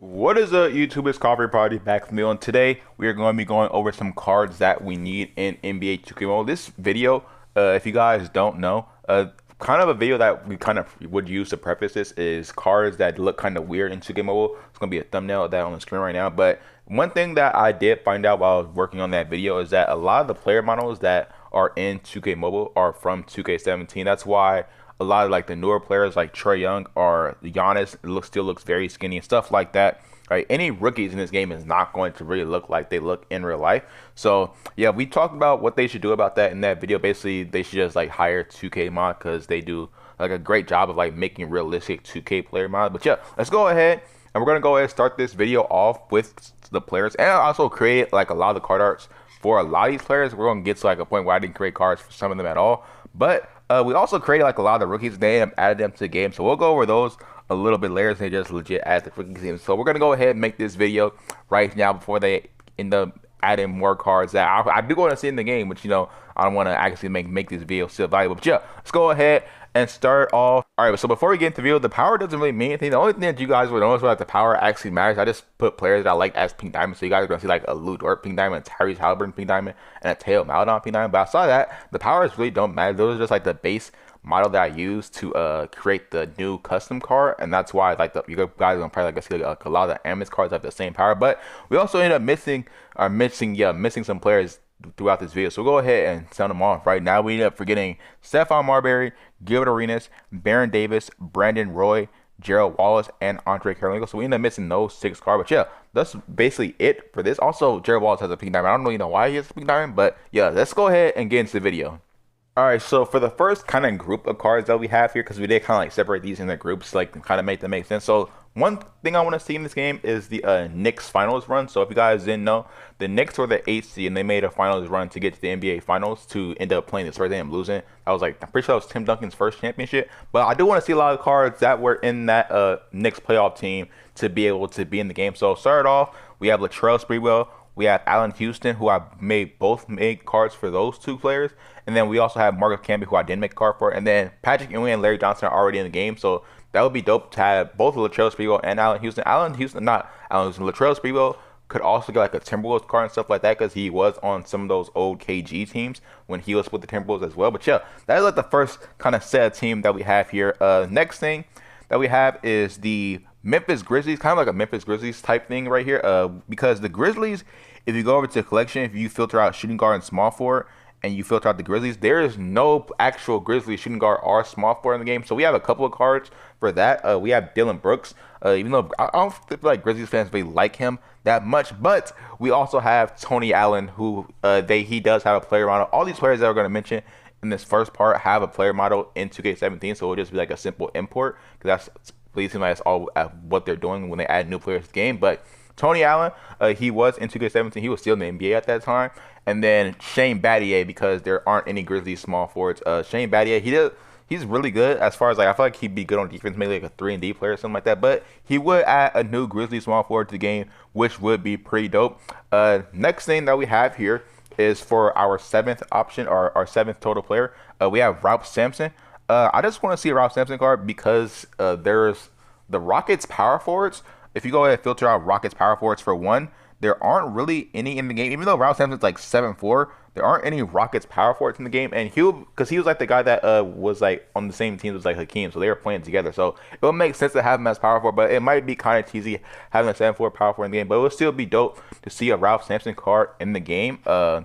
What is up, YouTube? It's Coffee Party back from me. And today we are going to be going over some cards that we need in NBA 2K Mobile. This video, if you guys don't know, kind of a video that we kind of would use to preface this is cards that look kind of weird in 2K Mobile. It's going to be a thumbnail of that on the screen right now. But one thing that I did find out while I was working on that video is that a lot of the player models that are in 2K Mobile are from 2K17. That's why a lot of like the newer players like Trae Young or Giannis still looks very skinny and stuff like that. Right, any rookies in this game is not going to really look like they look in real life. So yeah, we talked about what they should do about that in that video. Basically, they should just like hire 2K mod because they do like a great job of like making realistic 2K player mods. But yeah, let's go ahead and we're gonna go ahead and start this video off with the players, and I also create like a lot of the card arts for a lot of these players. We're gonna get to like a point where I didn't create cards for some of them at all, but we also created like a lot of the rookies. They added them to the game, so we'll go over those a little bit later. They just legit add the rookie team. So we're gonna go ahead and make this video right now before they end up adding more cards that I do want to see in the game, but you know I don't want to actually make this video still valuable. But yeah, let's go ahead and start off. All right, so before we get into the video, the power doesn't really mean anything. The only thing that you guys would notice about the power actually matters. I just put players that I like as Pink Diamond, so you guys are gonna see like a Lou Dort Pink Diamond, a Tyrese Halliburton Pink Diamond, and a Teo Maledon Pink Diamond. But outside that, the powers really don't matter. Those are just like the base model that I use to create the new custom card, and that's why like you guys are gonna probably like see like a lot of the Amethyst cards have the same power. But we also end up missing some players throughout this video, so we'll go ahead and sound them off. Right now we end up forgetting Stephon Marbury, Gilbert Arenas, Baron Davis, Brandon Roy, Gerald Wallace, and Andre Karolinko. So we end up missing those 6 cards. But yeah, that's basically it for this. Also, Gerald Wallace has a pink diamond. I don't really know why he has a pink diamond, but yeah, let's go ahead and get into the video. All right, so for the first kind of group of cards that we have here, because we did kind of like separate these into groups, like kind of make them make sense. So one thing I want to see in this game is the Knicks finals run. So if you guys didn't know, the Knicks were the 8th seed, and they made a finals run to get to the NBA finals to end up playing this first. They ended up losing. I was like, I'm pretty sure that was Tim Duncan's first championship. But I do want to see a lot of cards that were in that Knicks playoff team to be able to be in the game. So start off, we have Latrell Sprewell. We have Allen Houston, who I both made cards for those 2 players. And then we also have Marcus Camby, who I didn't make a card for. And then Patrick Ewing and Larry Johnson are already in the game. So that would be dope to have both Latrell Sprewell and Allen Houston. Latrell Sprewell could also get like a Timberwolves card and stuff like that because he was on some of those old KG teams when he was with the Timberwolves as well. But yeah, that is like the first kind of set of team that we have here. Next thing that we have is the Memphis Grizzlies, kind of like a Memphis Grizzlies type thing right here, because the Grizzlies, if you go over to the collection, if you filter out shooting guard and small forward, and you filter out the Grizzlies, there is no actual Grizzlies shooting guard or small forward in the game. So we have a couple of cards for that. We have Dylan Brooks, even though I don't feel like Grizzlies fans really like him that much, but we also have Tony Allen, who he does have a player model. All these players that we're going to mention in this first part have a player model in 2K17, so it'll just be like a simple import, because that's seems like that's all what they're doing when they add new players to the game. But Tony Allen, he was in 2K17. He was still in the NBA at that time. And then Shane Battier, because there aren't any Grizzlies small forwards. Shane Battier, he's really good as far as like I feel like he'd be good on defense, maybe like a 3-and-D player or something like that. But he would add a new Grizzlies small forward to the game, which would be pretty dope. Next thing that we have here is for our 7th option, or our 7th total player. We have Ralph Sampson. I just want to see a Ralph Sampson card because there's the Rockets power forwards. If you go ahead and filter out Rockets power forwards for 1, there aren't really any in the game. Even though Ralph Sampson's like 7'4", there aren't any Rockets power forwards in the game. And because he was like the guy that was like on the same team as like Hakeem, so they were playing together. So it would make sense to have him as power forward, but it might be kind of cheesy having a 7'4" power forward in the game. But it would still be dope to see a Ralph Sampson card in the game. Yeah,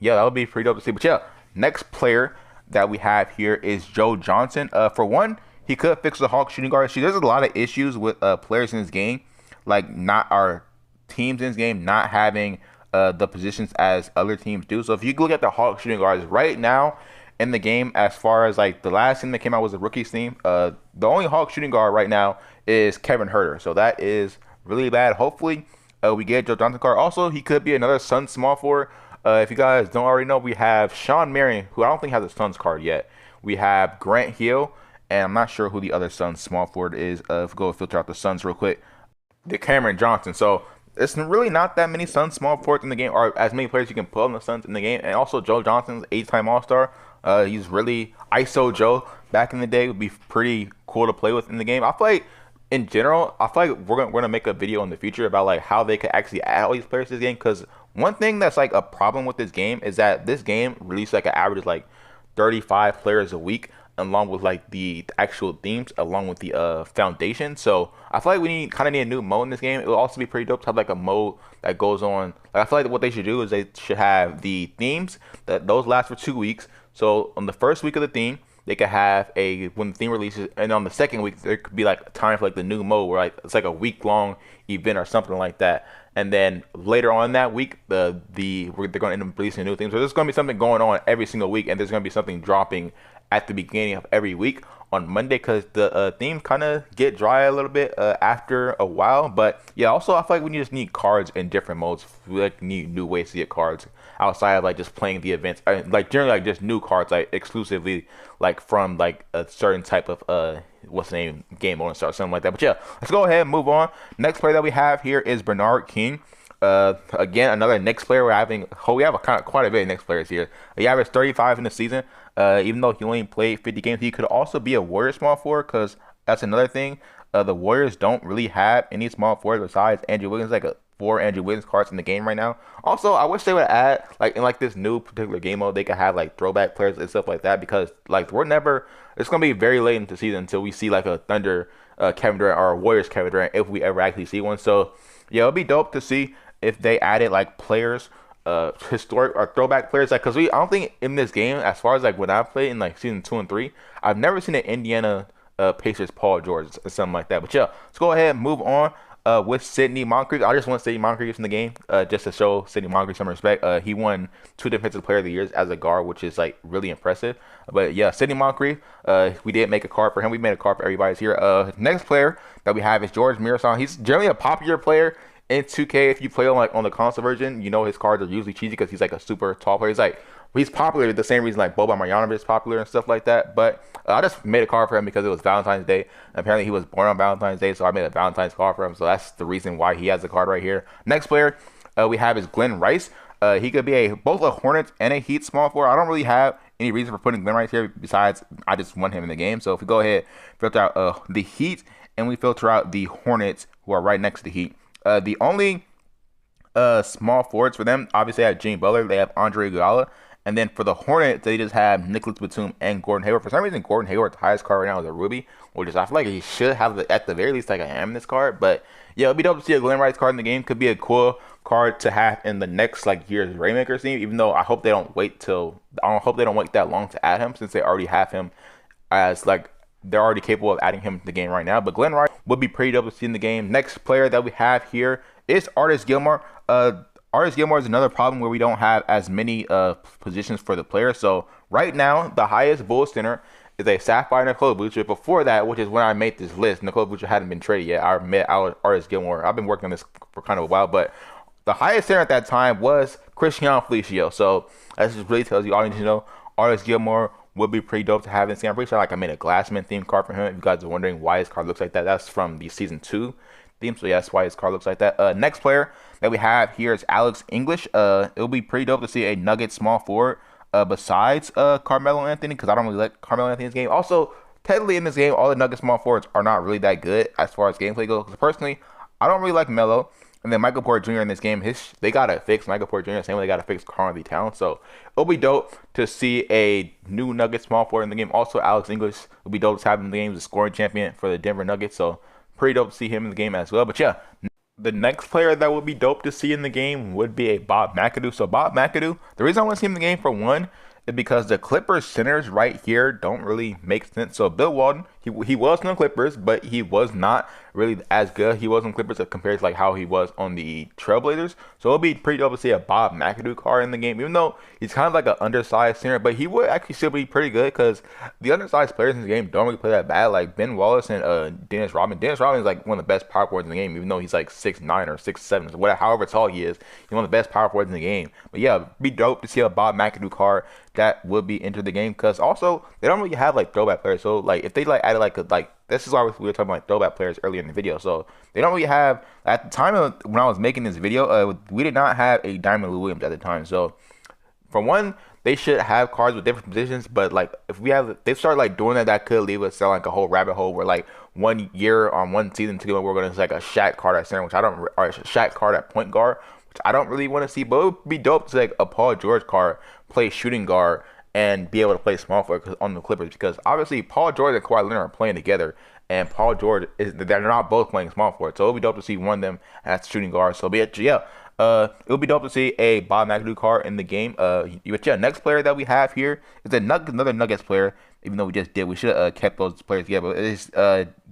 that would be pretty dope to see. But yeah, next player that we have here is Joe Johnson. For 1, he could fix the Hawks shooting guard issue. There's a lot of issues with players in this game, like not our teams in this game not having the positions as other teams do. So if you look at the Hawks shooting guards right now in the game, as far as like the last team that came out was the rookies team, the only Hawks shooting guard right now is Kevin Huerter. So that is really bad. Hopefully we get Joe Johnson card. Also, he could be another Suns small forward. If you guys don't already know, we have Sean Marion, who I don't think has a Suns card yet. We have Grant Hill, and I'm not sure who the other Suns small forward is. If we go filter out the Suns real quick, the Cameron Johnson. So it's really not that many Suns small forwards in the game, or as many players you can put on the Suns in the game. And also Joe Johnson's 8-time All-Star. He's really ISO Joe back in the day would be pretty cool to play with in the game. I feel like in general, I feel like we're gonna make a video in the future about like how they could actually add all these players to this game. Because one thing that's like a problem with this game is that this game releases like an average like 35 players a week, along with like the actual themes, along with the foundation. So I feel like we need a new mode in this game. It will also be pretty dope to have like a mode that goes on. Like I feel like what they should do is they should have the themes that those last for 2 weeks. So on the first week of the theme, they could have a when the theme releases, and on the second week there could be like time for like the new mode where like it's like a week long event or something like that. And then later on that week, they're going to end up releasing new themes. So there's going to be something going on every single week, and there's going to be something dropping at the beginning of every week on Monday, because the themes kind of get dry a little bit after a while. But yeah, also I feel like we just need cards in different modes. We like need new ways to get cards outside of like just playing the events. Like generally like just new cards like exclusively like from like a certain type of what's the name, game mode or something like that. But yeah, let's go ahead and move on. Next player that we have here is Bernard King. Again, another Knicks player. We have quite a bit of Knicks players here. He averaged 35 in the season. Even though he only played 50 games, he could also be a Warrior small forward, because that's another thing. The Warriors don't really have any small forwards besides Andrew Wiggins, like four Andrew Wiggins cards in the game right now. Also, I wish they would add like in like this new particular game mode, they could have like throwback players and stuff like that, because like it's gonna be very late into the season until we see like a Thunder Kevin Durant or a Warriors Kevin Durant, if we ever actually see one. So yeah, it'll be dope to see if they added like players, historic or throwback players, like, because I don't think in this game, as far as like when I played in like season 2 and 3, I've never seen an Indiana Pacers Paul George or something like that. But yeah, let's go ahead and move on with Sidney Moncrief. I just want Sidney Moncrief in the game just to show Sidney Moncrief some respect. He won 2 Defensive Player of the Years as a guard, which is like really impressive. But yeah, Sidney Moncrief, we did make a card for him. We made a card for everybody's here. Next player that we have is George Mirasan. He's generally a popular player in 2K. If you play on like on the console version, you know his cards are usually cheesy because he's like a super tall player. He's popular the same reason like Boban Marjanovic is popular and stuff like that. But I just made a card for him because it was Valentine's Day. Apparently he was born on Valentine's Day, so I made a Valentine's card for him. So that's the reason why he has the card right here. Next player we have is Glenn Rice. He could be both a Hornets and a Heat small forward. I don't really have any reason for putting Glenn Rice here besides I just want him in the game. So if we go ahead, filter out the Heat, and we filter out the Hornets, who are right next to the Heat. The only small forwards for them, obviously, they have Jimmy Butler, they have Andre Iguodala, and then for the Hornets, they just have Nicholas Batum and Gordon Hayward. For some reason, Gordon Hayward's highest card right now is a Ruby, which is I feel like he should have at the very least like a Amethyst card. But yeah, it'd be dope to see a Glenn Rice card in the game. Could be a cool card to have in the next like year's Rainmaker team. Even though I hope they don't wait that long to add him, since they already have him as like they're already capable of adding him to the game right now. But Glenn Rice would be pretty dope to see in the game. Next player that we have here is Artis Gilmore. Artis Gilmore is another problem where we don't have as many positions for the player. So right now, the highest Bulls center is a Sapphire Nikola Vucevic. Before that, which is when I made this list, Nikola Vucevic hadn't been traded yet. I met Artis Gilmore. I've been working on this for kind of a while, but the highest center at that time was Christian Felicio. So that just really tells you all you need to know. Artis Gilmore would be pretty dope to have in this game. I'm pretty sure like I made a Glassman themed card for him. If you guys are wondering why his card looks like that, that's from the season 2 theme. So yeah, that's why his card looks like that. Next player that we have here is Alex English. It'll be pretty dope to see a Nugget small forward besides Carmelo Anthony, because I don't really like Carmelo Anthony's game. Also, technically in this game, all the Nugget small forwards are not really that good as far as gameplay goes. Because personally, I don't really like Melo. And then Michael Porter Jr. in this game, they got to fix Michael Porter Jr. Same way they got to fix Karl-Anthony Towns. So it'll be dope to see a new Nuggets small forward in the game. Also, Alex English will be dope to have him in the game. He's a scoring champion for the Denver Nuggets. So pretty dope to see him in the game as well. But yeah, the next player that would be dope to see in the game would be a Bob McAdoo. So Bob McAdoo, the reason I want to see him in the game for one is because the Clippers centers right here don't really make sense. So Bill Walton, he was on the Clippers, but he was not really as good. He was on Clippers compared to like how he was on the Trailblazers. So it'll be pretty dope to see a Bob McAdoo card in the game, even though he's kind of like an undersized center, but he would actually still be pretty good because the undersized players in the game don't really play that bad. Like Ben Wallace and Dennis Rodman. Dennis Rodman is like one of the best power forwards in the game, even though he's like 6'9" or 6'7", so whatever, however tall he is. He's one of the best power forwards in the game. But yeah, it'd be dope to see a Bob McAdoo card that would be entered the game, because also they don't really have like throwback players. So like if they like added like this is why we were talking about like, throwback players earlier in the video. So they don't really have, at the time of when I was making this video, we did not have a Diamond Lou Williams at the time. So for one, they should have cards with different positions. But like if they start like doing that, that could leave us down like a whole rabbit hole where like 1 year on one season together we're gonna see like a Shaq card at center, which I don't, or a Shaq card at point guard, which I don't really want to see. But it would be dope to see like a Paul George card play shooting guard and be able to play small forward on the Clippers, because obviously Paul George and Kawhi Leonard are playing together, and Paul George they're not both playing small forward, so it'll be dope to see one of them as shooting guard. So it'll be dope to see a Bob McAdoo card in the game. But yeah, next player that we have here is another Nuggets player. Even though we should have kept those players together. But it's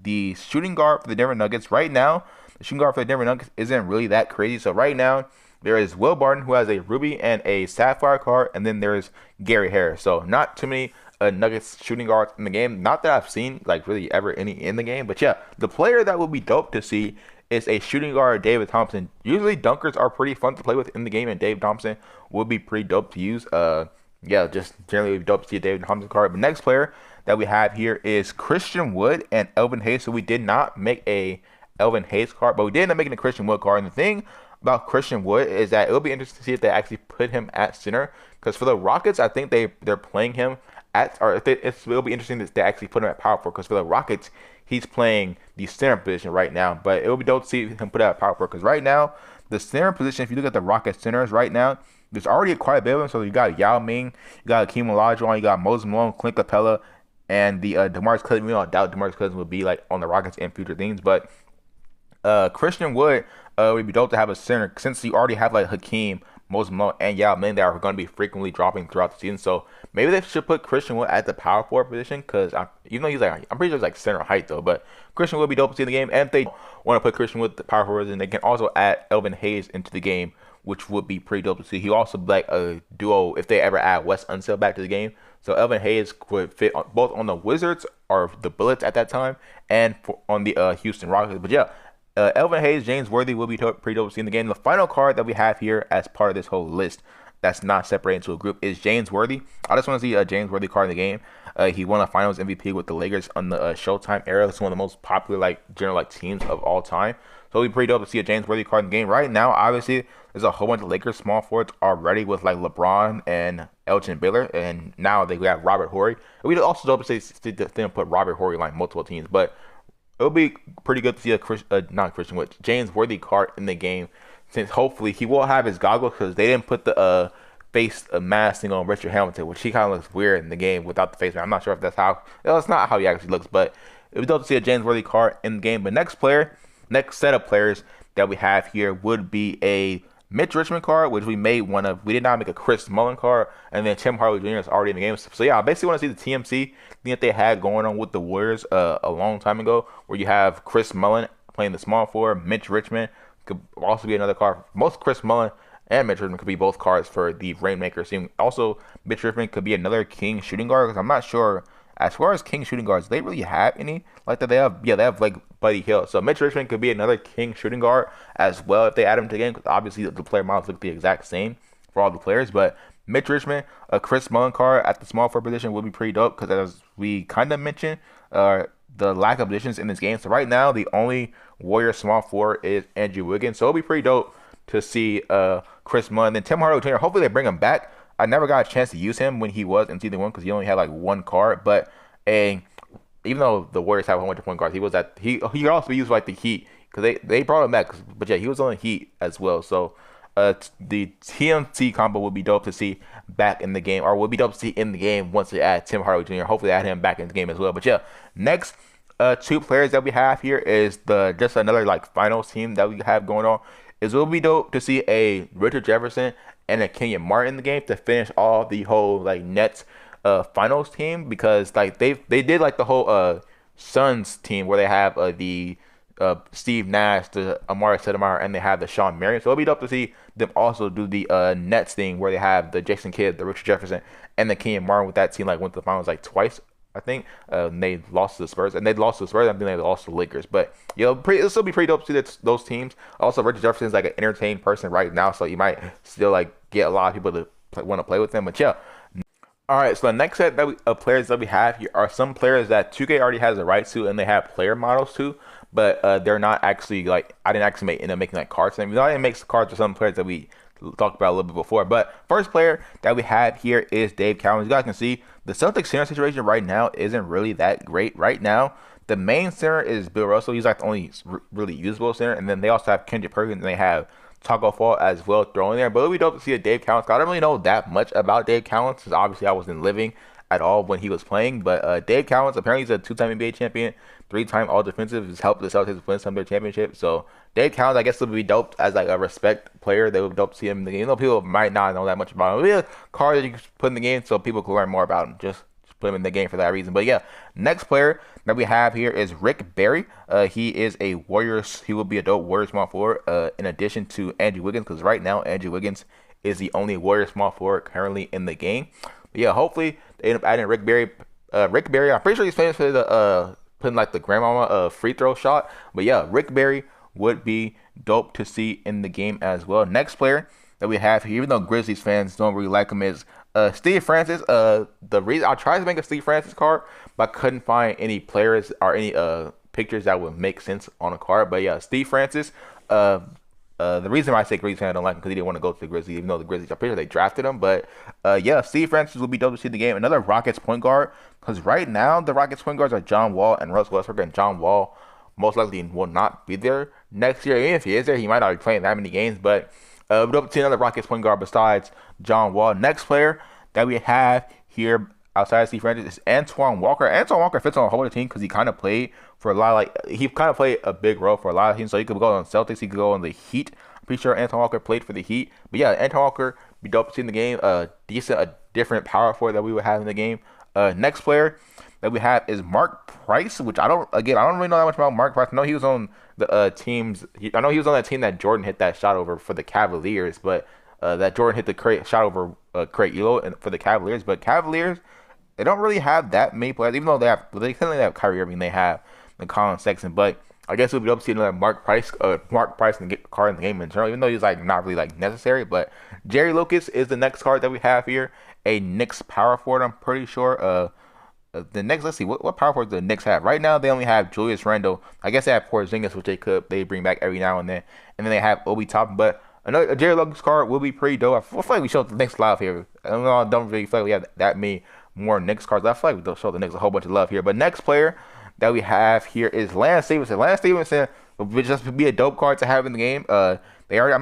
the shooting guard for the Denver Nuggets right now. The shooting guard for the Denver Nuggets isn't really that crazy. So right now, there is Will Barton, who has a ruby and a sapphire card, and then there's Gary Harris. So not too many Nuggets shooting guards in the game. Not that I've seen like really ever any in the game, but yeah, the player that would be dope to see is a shooting guard, David Thompson. Usually dunkers are pretty fun to play with in the game, and Dave Thompson would be pretty dope to use. Yeah, just generally dope to see a David Thompson card. But next player that we have here is Christian Wood and Elvin Hayes. So we did not make a Elvin Hayes card, but we did end up making a Christian Wood card. And the thing about Christian Wood is that it'll be interesting to see if they actually put him at center, because for the Rockets, I think they're playing him at, or it'll be interesting that they actually put him at power forward, because for the Rockets, he's playing the center position right now. But it'll be dope to see him put out at power forward, because right now the center position, if you look at the Rockets centers right now, there's already quite a bit of them. So you got Yao Ming, you got Akeem Olajuwon, you got Moses Malone, Clint Capella, and the DeMarcus Cousins. We don't doubt DeMarcus Cousins will be like on the Rockets in future things, but Christian Wood would be dope to have a center, since you already have like Hakeem, Moses Malone, and Yao Ming that are going to be frequently dropping throughout the season. So maybe they should put Christian Wood at the power forward position, because even though I'm pretty sure he's like center height though, but Christian Wood would be dope to see in the game. And if they want to put Christian Wood at the power forward position, they can also add Elvin Hayes into the game, which would be pretty dope to see. He also like a duo if they ever add Wes Unseld back to the game. So Elvin Hayes would fit both on the Wizards or the Bullets at that time, and on the Houston Rockets. But yeah, Elvin Hayes, James Worthy will be pretty dope to see in the game. The final card that we have here as part of this whole list that's not separated into a group is James Worthy. I just want to see a James Worthy card in the game. He won a Finals MVP with the Lakers on the Showtime era. It's one of the most popular general teams of all time. So it'll be pretty dope to see a James Worthy card in the game. Right now, obviously, there's a whole bunch of Lakers small forwards already with like LeBron and Elgin Baylor, and now they have Robert Horry. We also dope to see them put Robert Horry like multiple teams, but it'll be pretty good to see James Worthy card in the game, since hopefully he will have his goggles, because they didn't put the face mask thing on Richard Hamilton, which he kind of looks weird in the game without the face mask. I'm not sure if that's how. Well, it's not how he actually looks, but it would be dope to see a James Worthy card in the game. But next set of players that we have here would be a Mitch Richmond card, which we made one of. We did not make a Chris Mullin card, and then Tim Hardaway Jr. is already in the game. So yeah, I basically want to see the TMC thing that they had going on with the Warriors a long time ago, where you have Chris Mullin playing the small forward. Mitch Richmond could also be another card. Most Chris Mullin and Mitch Richmond could be both cards for the Rainmaker team. Also, Mitch Richmond could be another King shooting guard, because I'm not sure. As far as King shooting guards, do they really have any like that? They have like Buddy Hield. So Mitch Richmond could be another King shooting guard as well if they add him to the game, because obviously the player models look the exact same for all the players. But Mitch Richmond, a Chris Mullin card at the small forward position would be pretty dope, because as we kind of mentioned, the lack of positions in this game. So right now, the only Warrior small forward is Andrew Wiggins. So it'll be pretty dope to see Chris Mullin. Then Tim Hardaway Jr., hopefully they bring him back. I never got a chance to use him when he was in season 1, because he only had like one card. But even though the Warriors have a whole bunch of point guards, he could also be used for like the Heat, because they brought him back. But yeah, he was on the Heat as well. So the TMC combo would be dope to see back in the game, or would be dope to see in the game once they add Tim Hardaway Jr. Hopefully they add him back in the game as well. But yeah, next two players that we have here is just another like finals team that we have going on. It will be dope to see a Richard Jefferson and a Kenyon Martin in the game to finish all the whole like Nets finals team, because like they did like the whole Suns team where they have the Steve Nash, the Amari Stoudemire, and they have the Sean Marion. So it'll be dope to see them also do the Nets thing where they have the Jason Kidd, the Richard Jefferson, and the Kenyon Martin, with that team like went to the finals like twice, I think. They lost to the Spurs, and they lost to the Spurs. I think they lost to the Lakers. But it'll still be pretty dope to see those teams. Also, Richard Jefferson's like an entertaining person right now, so you might still like get a lot of people to want to play with them. But yeah. All right, so the next set of players that we have here are some players that 2K already has the rights to, and they have player models to, but they're not actually like, I didn't actually end up making like cards for them. I didn't make cards for some players that we talked about a little bit before. But first player that we have here is Dave Cowens. You guys can see the Celtics center situation right now isn't really that great. Right now, the main center is Bill Russell. He's like the only really usable center. And then they also have Kendrick Perkins, and they have Taco Fall as well thrown there. But it would be dope to see a Dave Cowens. I don't really know that much about Dave Cowens, because obviously I wasn't living at all when he was playing. But Dave Cowens, apparently he's a two-time NBA champion, three-time All-Defensive. Has helped the Celtics win some of their championships. So Dave Cowens, I guess, would be dope as like a respect player. They would dope to see him in the game. You know, people might not know that much about him. It'll be a card that you can put in the game so people can learn more about him. Just put him in the game for that reason. But yeah, next player that we have here is Rick Barry. He is a Warriors. He will be a dope Warriors small forward. In addition to Andrew Wiggins, because right now Andrew Wiggins is the only Warriors small forward currently in the game. But yeah, hopefully they end up adding Rick Barry. Rick Barry, I'm pretty sure he's famous for the putting like the grandmama free throw shot. But yeah, Rick Barry would be dope to see in the game as well. Next player that we have here, even though Grizzlies fans don't really like him, is Steve Francis. The reason I tried to make a Steve Francis card, but I couldn't find any players or any pictures that would make sense on a card. But yeah, Steve Francis. The reason why I say Grizzlies fan I don't like him because he didn't want to go to the Grizzlies, even though the Grizzlies, I'm pretty sure they drafted him. But yeah, Steve Francis will be dope to see in the game. Another Rockets point guard, because right now the Rockets point guards are John Wall and Russ Westbrook, and John Wall most likely will not be there next year. Even if he is there, he might not be playing that many games. But we'd love to see another Rockets point guard besides John Wall. Next player that we have here outside of Steve Francis is Antoine Walker. Antoine Walker fits on a whole other team because he kind of played for a lot of, like, he kind of played a big role for a lot of teams. So he could go on Celtics, he could go on the Heat. I'm pretty sure Antoine Walker played for the Heat. But yeah, Antoine Walker be dope to see in the game. A different power forward that we would have in the game. Next player that we have is Mark Price, which I don't really know that much about Mark Price. I know he was on the teams. I know he was on that team that Jordan hit that shot over for the Cavaliers, but that Jordan hit the shot over Craig Ehlo for the Cavaliers. But Cavaliers, they don't really have that many players, even though they currently have Kyrie Irving, they have the Colin Sexton. But I guess it would be dope to see another Mark Price and get card in the game in general, even though he's like not really like necessary. But Jerry Lucas is the next card that we have here, a Knicks power forward. I'm pretty sure. The Knicks, let's see, what power forwards do the Knicks have? Right now, they only have Julius Randle. I guess they have Porzingis, which they bring back every now and then. And then they have Obi Toppin. But a Jerry Lucas card will be pretty dope. I feel like we showed the Knicks live here. I don't really feel like we have that many more Knicks cards. I feel like we don't show the Knicks a whole bunch of love here. But next player that we have here is Lance Stephenson. Lance Stephenson would just be a dope card to have in the game. I'm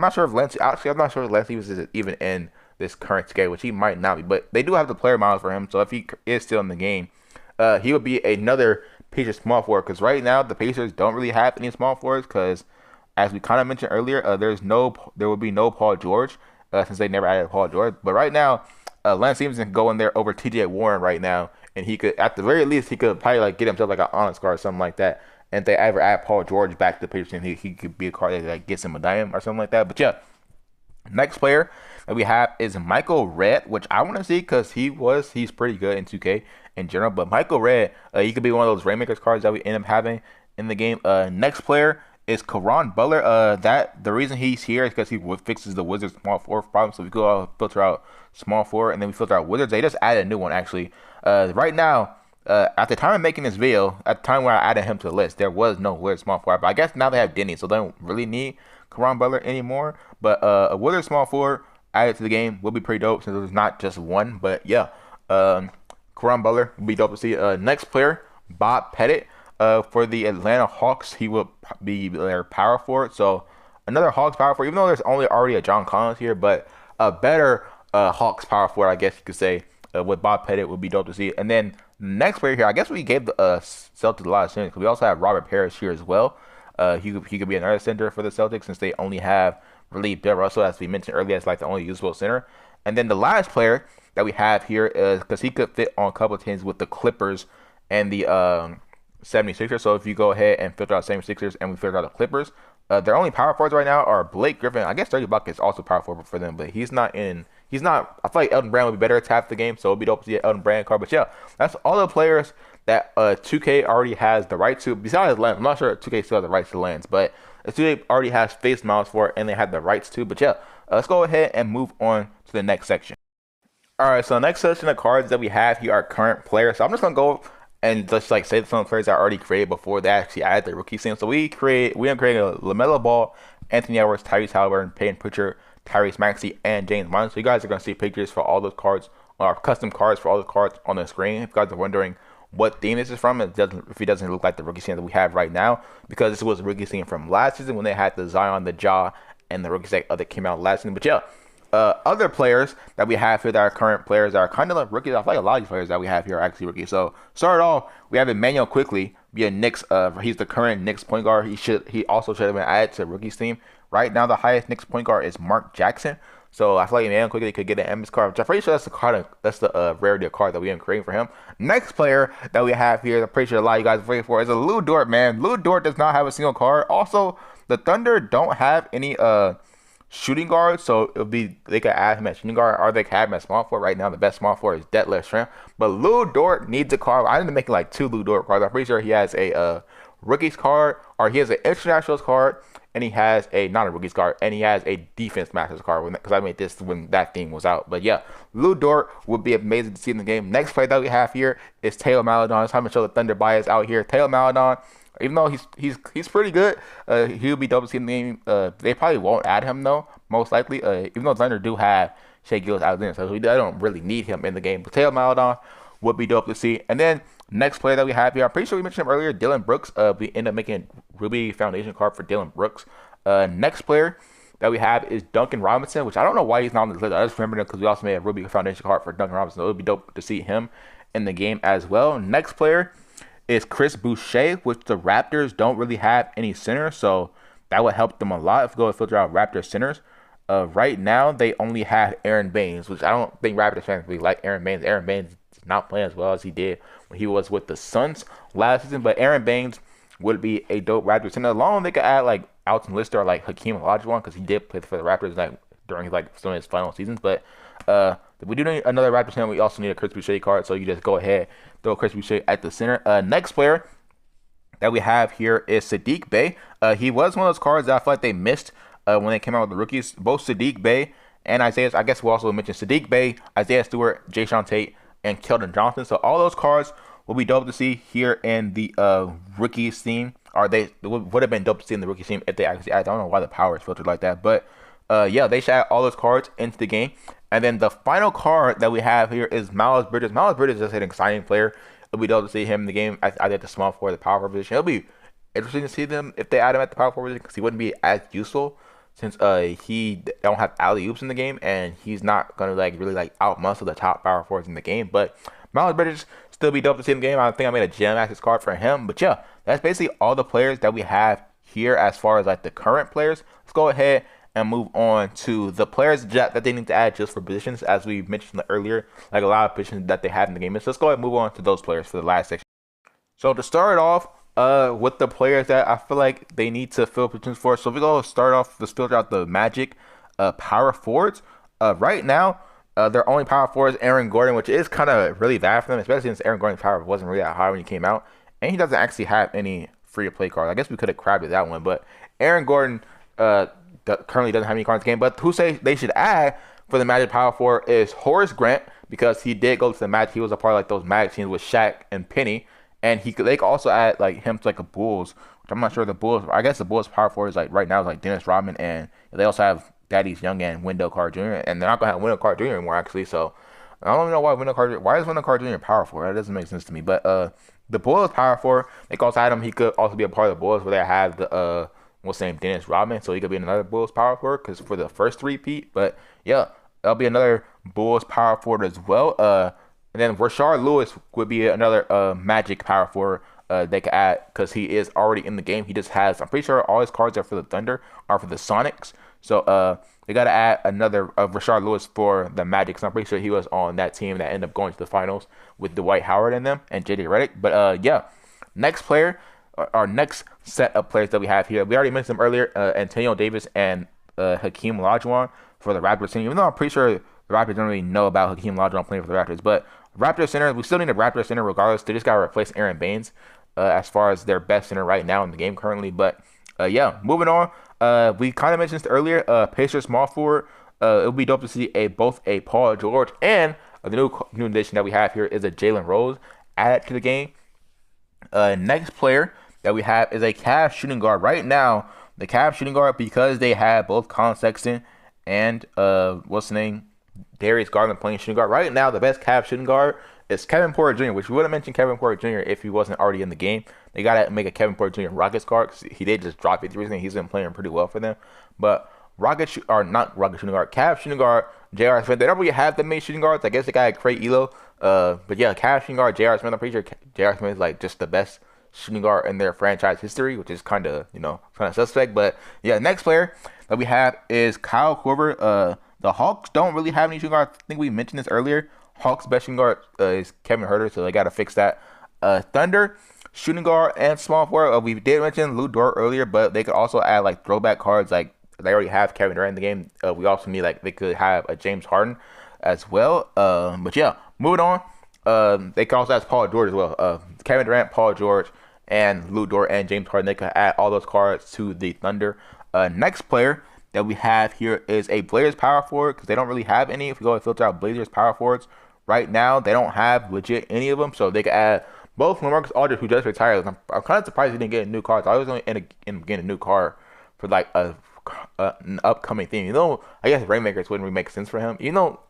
not sure if Lance Stephenson is even in this current schedule, which he might not be. But they do have the player models for him. So if he is still in the game, he would be another Pacers small forward, because right now the Pacers don't really have any small forwards, because as we kind of mentioned earlier, there will be no Paul George, since they never added Paul George. But right now, Lance Stephenson can go in there over T.J. Warren right now, and he could, at the very least, he could probably like get himself like an honest card or something like that. And if they ever add Paul George back to the Pacers team, he could be a card that like gets him a dime or something like that. But yeah, next player that we have is Michael Redd, which I want to see because he's pretty good in 2K in general. But Michael Redd, he could be one of those Rainmakers cards that we end up having in the game. Next player is Caron Butler. That the reason he's here is because he fixes the Wizards small forward problem. So we go filter out small forward, and then we filter out Wizards. They just added a new one actually. Right now, at the time of making this video, at the time where I added him to the list, there was no Wizards small forward. But I guess now they have Denny, so they don't really need Caron Butler anymore. But a Wizards small forward added to the game will be pretty dope since there's not just one. But yeah, Caron Butler will be dope to see. Next player, Bob Pettit. For the Atlanta Hawks, he will be their power forward. So another Hawks power forward, even though there's already a John Collins here, but a better Hawks power forward, I guess you could say, with Bob Pettit would be dope to see. And then next player here, I guess we gave the Celtics a lot of centers because we also have Robert Parrish here as well. He could be another center for the Celtics since they only have really Bill Russell, as we mentioned earlier, as like the only usable center. And then the last player that we have here is because he could fit on a couple of teams with the Clippers and the 76ers. So if you go ahead and filter out 76ers and we filter out the Clippers, their only power forwards right now are Blake Griffin. I guess 30 Buck is also power forward for them, but he's not. I feel like Elton Brand would be better to have the game, so it'd be dope to see an Elton Brand card. But yeah, that's all the players that 2K already has the right to. Besides Lance, I'm not sure if 2K still has the rights to Lance, but 2K already has face models for it, and they have the rights to. But yeah, let's go ahead and move on to the next section. All right, so the next section of cards that we have here are current players. So I'm just gonna go and just like say some players that are already created before they actually added the rookie scene. So we created a LaMelo Ball, Anthony Edwards, Tyrese Halliburton, Peyton Pritchard, Tyrese Maxey, and James Harden. So you guys are going to see pictures for all those cards, or custom cards for all the cards on the screen. If you guys are wondering what theme this is from, if it doesn't look like the rookie team that we have right now, because this was a rookie team from last season when they had the Zion, the Ja, and the rookie set that came out last season. But yeah, other players that we have here that are current players that are kind of like rookies. I feel like a lot of these players that we have here are actually rookies. So start off, we have Emmanuel Quickly, be a Knicks. He's the current Knicks point guard. He also should have been added to the rookies team. Right now, the highest Knicks point guard is Mark Jackson. So I feel like Emmanuel Quickly could get an MS card, which I'm pretty sure that's the rarity of card that we are creating for him. Next player that we have here, I'm pretty sure a lot of you guys are waiting for, is a Lu Dort, man. Lu Dort does not have a single card. Also, the Thunder don't have any shooting guards, so they could add him at shooting guard, or they could have him at small forward. Right now, the best small forward is Detlef Schrempf. But Lu Dort needs a card. I ended up making like 2 Lu Dort cards. I'm pretty sure he has a rookies card, or he has an internationals card, and he has a not a rookies card, and he has a defense masters card, because I made this when that theme was out. But yeah, Lu Dort would be amazing to see in the game. Next player that we have here is Taylor Maledon. It's time to show the Thunder bias out here. Taylor Maledon, even though he's pretty good, he'll be dope to see in the game. They probably won't add him though, most likely. Even though Thunder do have Shai Gilgeous-Alexander, so they don't really need him in the game. But Taylor Maledon would be dope to see. And then next player that we have here, I'm pretty sure we mentioned him earlier, Dillon Brooks. We end up making Ruby Foundation card for Dillon Brooks. Next player that we have is Duncan Robinson, which I don't know why he's not on this list. I just remember him because we also made a Ruby Foundation card for Duncan Robinson. So it would be dope to see him in the game as well. Next player is Chris Boucher, which the Raptors don't really have any centers, so that would help them a lot if we go and filter out Raptors centers. Right now, they only have Aaron Baines, which I don't think Raptors fans really like Aaron Baines. Aaron Baines is not playing as well as he did when he was with the Suns last season, but Aaron Baines would be a dope Raptors center. Along, they could add like Alton Lister or like Hakeem Olajuwon, because he did play for the Raptors like during some of his final seasons. But we do need another Raptors center. We also need a Chris Boucher card, so you just go ahead, throw Chris Boucher at the center. Next player that we have here is Saddiq Bey. He was one of those cards that I feel like they missed when they came out with the rookies. Both Saddiq Bey and Isaiah, I guess we'll also mention Saddiq Bey, Isaiah Stewart, Jae'Sean Tate, and Keldon Johnson. So all those cards will be dope to see here in the rookies team. Or they would have been dope to see in the rookie team if they actually add. I don't know why the power is filtered like that, but yeah, they should add all those cards into the game. And then the final card that we have here is Miles Bridges. Miles Bridges is an exciting player. It'll be dope to see him in the game. I at the small forward, the power forward position. It'll be interesting to see them if they add him at the power forward position, because he wouldn't be as useful since he don't have alley oops in the game, and he's not gonna like really like out muscle the top power forwards in the game. But Miles Bridges still be dope to see in the game. I think I made a gem access card for him. But yeah, that's basically all the players that we have here as far as like the current players. Let's go ahead and move on to the players that they need to add just for positions, as we mentioned earlier, like a lot of positions that they have in the game. So let's go ahead and move on to those players for the last section. So to start off with the players that I feel like they need to fill positions for. So if we go start off, let's filter out the Magic power forwards. Right now, their only power forward is Aaron Gordon, which is kind of really bad for them, especially since Aaron Gordon's power wasn't really that high when he came out. And he doesn't actually have any free-to-play cards. I guess we could have crabbed at that one, but Aaron Gordon currently doesn't have any cards in the game. But who say they should add for the Magic power forward is Horace Grant, because he did go to the Magic. He was a part of like those Magic teams with Shaq and Penny, and they could also add like him to like a Bulls, which I'm not sure the Bulls. I guess the Bulls power forward is like right now is like Dennis Rodman, and they also have Thaddeus Young and Wendell Carter Jr. And they're not gonna have Wendell Carter Jr. anymore actually. So I don't know why is Wendell Carter Jr. power forward? That doesn't make sense to me. But the Bulls power forward, they could also add him. He could also be a part of the Bulls where they have the what's his name, Dennis Rodman. So he could be another Bulls power forward because for the first three-peat. But yeah, that'll be another Bulls power forward as well. And then Rashard Lewis would be another Magic power forward they could add, because he is already in the game. He just has, I'm pretty sure all his cards are for the Thunder, are for the Sonics. So they got to add another Rashard Lewis for the Magic. So I'm pretty sure he was on that team that ended up going to the finals with Dwight Howard in them and JJ Redick. But yeah, next player, our next set of players that we have here, we already mentioned them earlier, Antonio Davis and Hakeem Olajuwon for the Raptors team. Even though I'm pretty sure the Raptors don't really know about Hakeem Olajuwon playing for the Raptors, but Raptors center, we still need a Raptors center regardless. They just got to replace Aaron Baines as far as their best center right now in the game currently. But yeah, moving on. We kind of mentioned this earlier. Pacers small forward. It would be dope to see both a Paul George and the new addition that we have here is a Jalen Rose added to the game. Next player that we have is a Cavs shooting guard. Right now, the Cavs shooting guard, because they have both Colin Sexton and what's the name? Darius Garland playing shooting guard. Right now, the best Cavs shooting guard is Kevin Porter Jr., which we would have mentioned Kevin Porter Jr. if he wasn't already in the game. They got to make a Kevin Porter Jr. Rockets guard because he did just drop 50 recently. He's been playing pretty well for them. But not Rockets shooting guard, Cavs shooting guard, J.R. Smith. They don't really have that many shooting guards. I guess they got Craig Elo. But yeah, Cavs shooting guard, J.R. Smith. I'm pretty sure J.R. Smith is like just the best shooting guard in their franchise history, which is kind of suspect. But yeah, next player that we have is Kyle Korver. The Hawks don't really have any shooting guards. I think we mentioned this earlier. Hawks' best shooting guard is Kevin Huerter, so they got to fix that. Thunder shooting guard and small forward. We did mention Lu Dort earlier, but they could also add like throwback cards. Like they already have Kevin Durant in the game. We also need they could have a James Harden as well. But yeah, moving on. They could also add Paul George as well. Kevin Durant, Paul George, and Lu Dort and James Harden. They could add all those cards to the Thunder. Next player that we have here is a Blazers power forward because they don't really have any. If we go and filter out Blazers power forwards right now, they don't have legit any of them. So they could add both LaMarcus Aldridge, who just retired. I'm kind of surprised he didn't get a new car. I was going to end up getting a new car for like an upcoming thing. I guess Rainmakers wouldn't really make sense for him.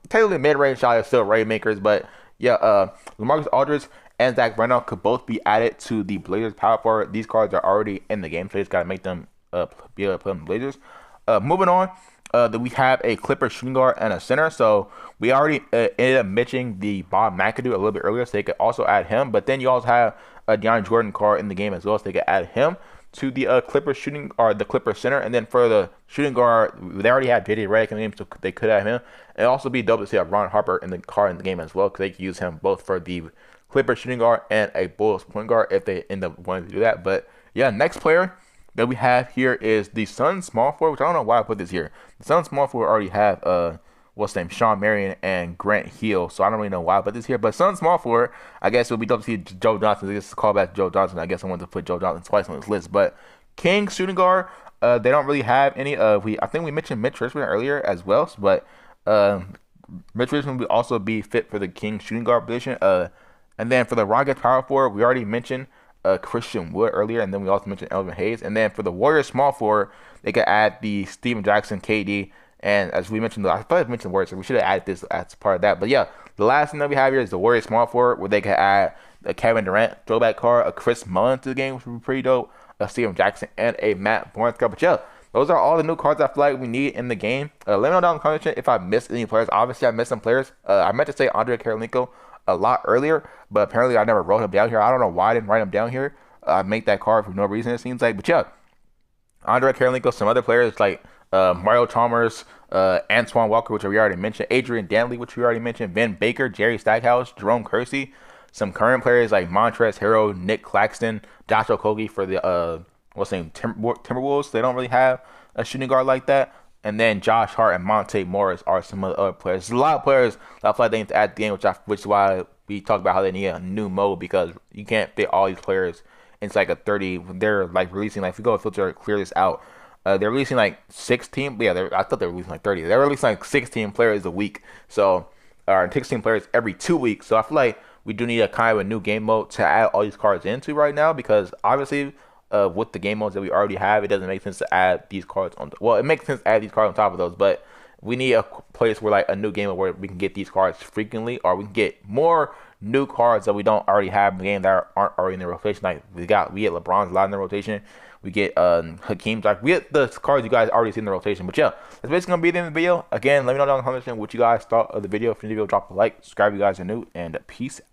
Technically mid-range shot is still Rainmakers, but yeah, LaMarcus Aldridge and Zach Randolph could both be added to the Blazers power forward. These cards are already in the game, so you just got to make them be able to put them in the Blazers. Moving on, we have a Clipper shooting guard and a center. So we already ended up mentioning the Bob McAdoo a little bit earlier, so they could also add him. But then you also have a DeAndre Jordan card in the game as well, so they could add him to the Clipper shooting or the Clipper center. And then for the shooting guard, they already had JJ Redick in the game, so they could have him. And also be dope to see Ron Harper in the card in the game as well, because they could use him both for the Clipper shooting guard and a Bulls point guard if they end up wanting to do that. But yeah, next player that we have here is the Suns small forward, which I don't know why I put this here. The Suns small forward already have what's his name, Sean Marion and Grant Hill, so I don't really know why I put this here. But Suns small forward, I guess it would be dope to see Joe Johnson. This is a callback to Joe Johnson. I guess I wanted to put Joe Johnson twice on this list. But Kings shooting guard, they don't really have any. I think we mentioned Mitch Richmond earlier as well, but Mitch Richmond would also be fit for the Kings shooting guard position. And then for the Rockets power forward, we already mentioned Christian Wood earlier, and then we also mentioned Elvin Hayes. And then for the Warriors small forward, they could add the Steven Jackson, KD, and as we mentioned, I thought I mentioned Warriors, so we should have added this as part of that. But yeah, the last thing that we have here is the Warriors small forward, where they could add a Kevin Durant throwback card, a Chris Mullin to the game, which would be pretty dope, a Steven Jackson, and a Matt Barnes card. But yeah, those are all the new cards I feel like we need in the game. Let me know down in the comment section if I missed any players. Obviously, I missed some players. I meant to say Andre Karolinko a lot earlier, but apparently I never wrote him down here. I don't know why I didn't write him down here. I make that card for no reason, it seems like. But yeah, Andre Karolinko, some other players like Mario Chalmers, Antoine Walker, which we already mentioned, Adrian Dantley, which we already mentioned, Vin Baker, Jerry Stackhouse, Jerome Kersey. Some current players like Montrezl Harrell, Nick Claxton, Josh Okogie for the Timberwolves. They don't really have a shooting guard like that. And then Josh Hart and Monte Morris are some of the other players. There's a lot of players that I feel like they need to add to the game, which is why we talk about how they need a new mode, because you can't fit all these players into like a 30. They're like releasing, like if we go filter clear this out, they're releasing like 16. Yeah, I thought they were releasing like 30. They're releasing like 16 players a week. So, or 16 players every 2 weeks. So I feel like we do need a kind of a new game mode to add all these cards into right now, because obviously with the game modes that we already have, it doesn't make sense to add these cards on. Well, it makes sense to add these cards on top of those, but we need a place where like a new game where we can get these cards frequently, or we can get more new cards that we don't already have in the game that aren't already in the rotation. Like we get LeBron's a lot in the rotation. We get Hakeem's, like we get the cards you guys already see in the rotation. But yeah, that's basically gonna be the end of the video. Again, let me know down in the comment section what you guys thought of the video. If you did, drop a like, subscribe if you guys are new, and peace out.